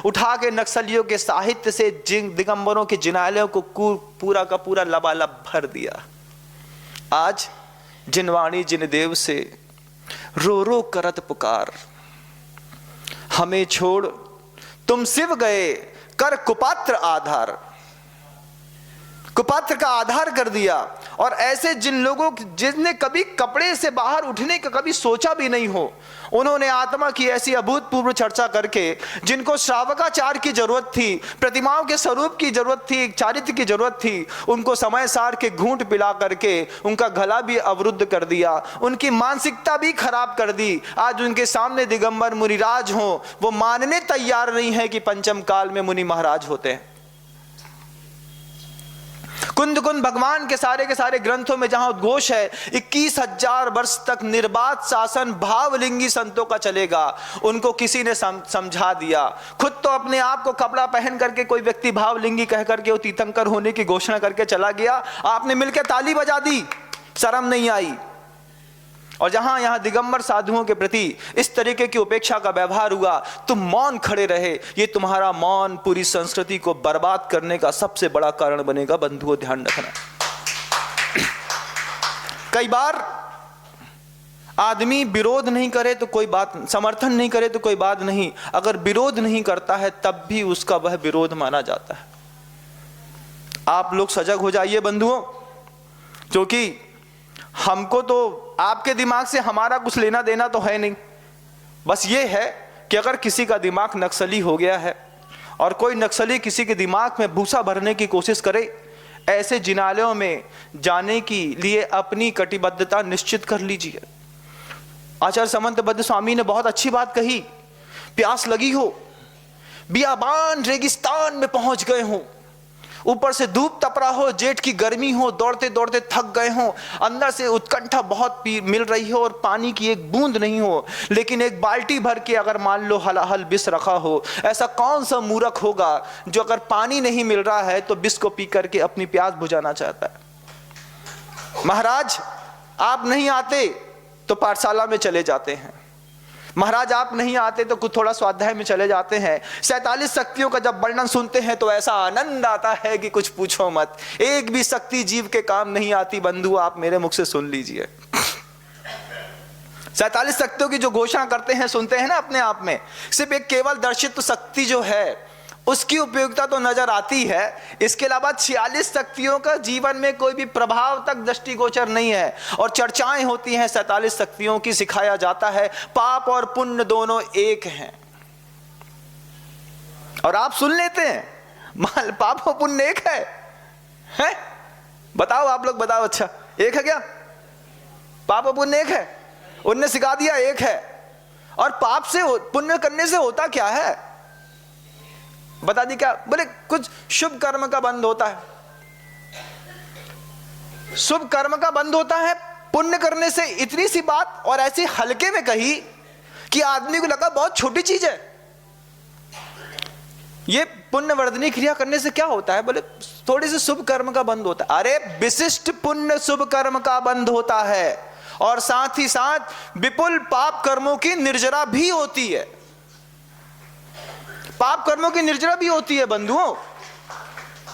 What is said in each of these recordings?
उठा के नक्सलियों के साहित्य से दिगंबरों के जिनालयों को पूरा का पूरा लबालब भर दिया। आज जिनवाणी जिन देव से रो रो करत पुकार, हमें छोड़ तुम शिव गए कर कुपात्र आधार। कुपात्र का आधार कर दिया। और ऐसे जिन लोगों जिसने कभी कपड़े से बाहर उठने का कभी सोचा भी नहीं हो, उन्होंने आत्मा की ऐसी अभूतपूर्व चर्चा करके, जिनको श्रावकाचार की जरूरत थी, प्रतिमाओं के स्वरूप की जरूरत थी, चारित्र की जरूरत थी, उनको समय सार के घूंट पिला करके उनका गला भी अवरुद्ध कर दिया, उनकी मानसिकता भी खराब कर दी। आज उनके सामने दिगंबर मुनिराज हो, वो मानने तैयार नहीं है कि पंचम काल में मुनि महाराज होते हैं। कुंद भगवान के सारे ग्रंथों में जहां उद्घोष है 21,000 वर्ष तक निर्बाध शासन भावलिंगी संतों का चलेगा, उनको किसी ने समझा दिया। खुद तो अपने आप को कपड़ा पहन करके कोई व्यक्ति भावलिंगी कह करके वो तीर्थंकर होने की घोषणा करके चला गया, आपने मिलकर ताली बजा दी, शर्म नहीं आई। और जहां यहां दिगंबर साधुओं के प्रति इस तरीके की उपेक्षा का व्यवहार हुआ, तुम मौन खड़े रहे। ये तुम्हारा मौन पूरी संस्कृति को बर्बाद करने का सबसे बड़ा कारण बनेगा। बंधुओं, ध्यान रखना। कई बार आदमी विरोध नहीं करे तो कोई बात, समर्थन नहीं करे तो कोई बात नहीं, अगर विरोध नहीं करता है तब भी उसका वह विरोध माना जाता है। आप लोग सजग हो जाइए बंधुओं, क्योंकि हमको तो आपके दिमाग से हमारा कुछ लेना देना तो है नहीं। बस ये है कि अगर किसी का दिमाग नक्सली हो गया है और कोई नक्सली किसी के दिमाग में भूसा भरने की कोशिश करे, ऐसे जिनालयों में जाने के लिए अपनी कटिबद्धता निश्चित कर लीजिए। आचार्य समंतबद्ध स्वामी ने बहुत अच्छी बात कही, प्यास लगी हो, बियाबान रेगिस्तान में पहुंच गए हो, ऊपर से धूप तप रहा हो, जेठ की गर्मी हो, दौड़ते दौड़ते थक गए हो, अंदर से उत्कंठा बहुत मिल रही हो और पानी की एक बूंद नहीं हो, लेकिन एक बाल्टी भर के अगर मान लो हलाहल विष रखा हो, ऐसा कौन सा मूर्ख होगा जो अगर पानी नहीं मिल रहा है तो विष को पी करके अपनी प्यास बुझाना चाहता है। महाराज आप नहीं आते तो पाठशाला में चले जाते हैं, महाराज आप नहीं आते तो कुछ थोड़ा स्वाध्याय में चले जाते हैं। 47 शक्तियों का जब वर्णन सुनते हैं तो ऐसा आनंद आता है कि कुछ पूछो मत। एक भी शक्ति जीव के काम नहीं आती बंधु, आप मेरे मुख से सुन लीजिए। 47 शक्तियों की जो घोषणा करते हैं, सुनते हैं ना अपने आप में, सिर्फ एक केवल दर्शित शक्ति जो है उसकी उपयोगिता तो नजर आती है, इसके अलावा 46 शक्तियों का जीवन में कोई भी प्रभाव तक दृष्टिगोचर नहीं है। और चर्चाएं होती हैं 47 शक्तियों की, सिखाया जाता है पाप और पुण्य दोनों एक हैं। और आप सुन लेते हैं पाप और पुण्य एक है? बताओ आप लोग बताओ, अच्छा एक है क्या? पाप और पुण्य एक है? उनने सिखा दिया एक है। और पाप से पुण्य करने से होता क्या है बता दी क्या? बोले कुछ शुभ कर्म का बंध होता है, शुभ कर्म का बंध होता है पुण्य करने से। इतनी सी बात और ऐसे हल्के में कही कि आदमी को लगा बहुत छोटी चीज है। ये पुण्य वर्धनी क्रिया करने से क्या होता है? बोले थोड़ी सी शुभ कर्म का बंध होता है। अरे विशिष्ट पुण्य शुभ कर्म का बंध होता है और साथ ही साथ विपुल पाप कर्मों की निर्जरा भी होती है। पाप कर्मों की निर्जरा भी होती है बंधुओं।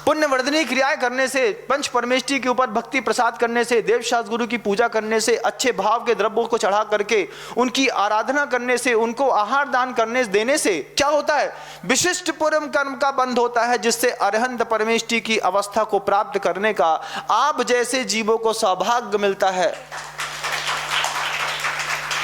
पुण्यवर्धनी क्रियाएं करने से, पंच परमेष्ठी के ऊपर भक्ति प्रसाद करने से, देवशास्त्र गुरु की पूजा करने से, अच्छे भाव के द्रव्यों को चढ़ा करके उनकी आराधना करने से, उनको आहार दान करने देने से क्या होता है? विशिष्ट पूर्व कर्म का बंध होता है, जिससे अरहंत परमेष्ठी की अवस्था को प्राप्त करने का आप जैसे जीवों को सौभाग्य मिलता है।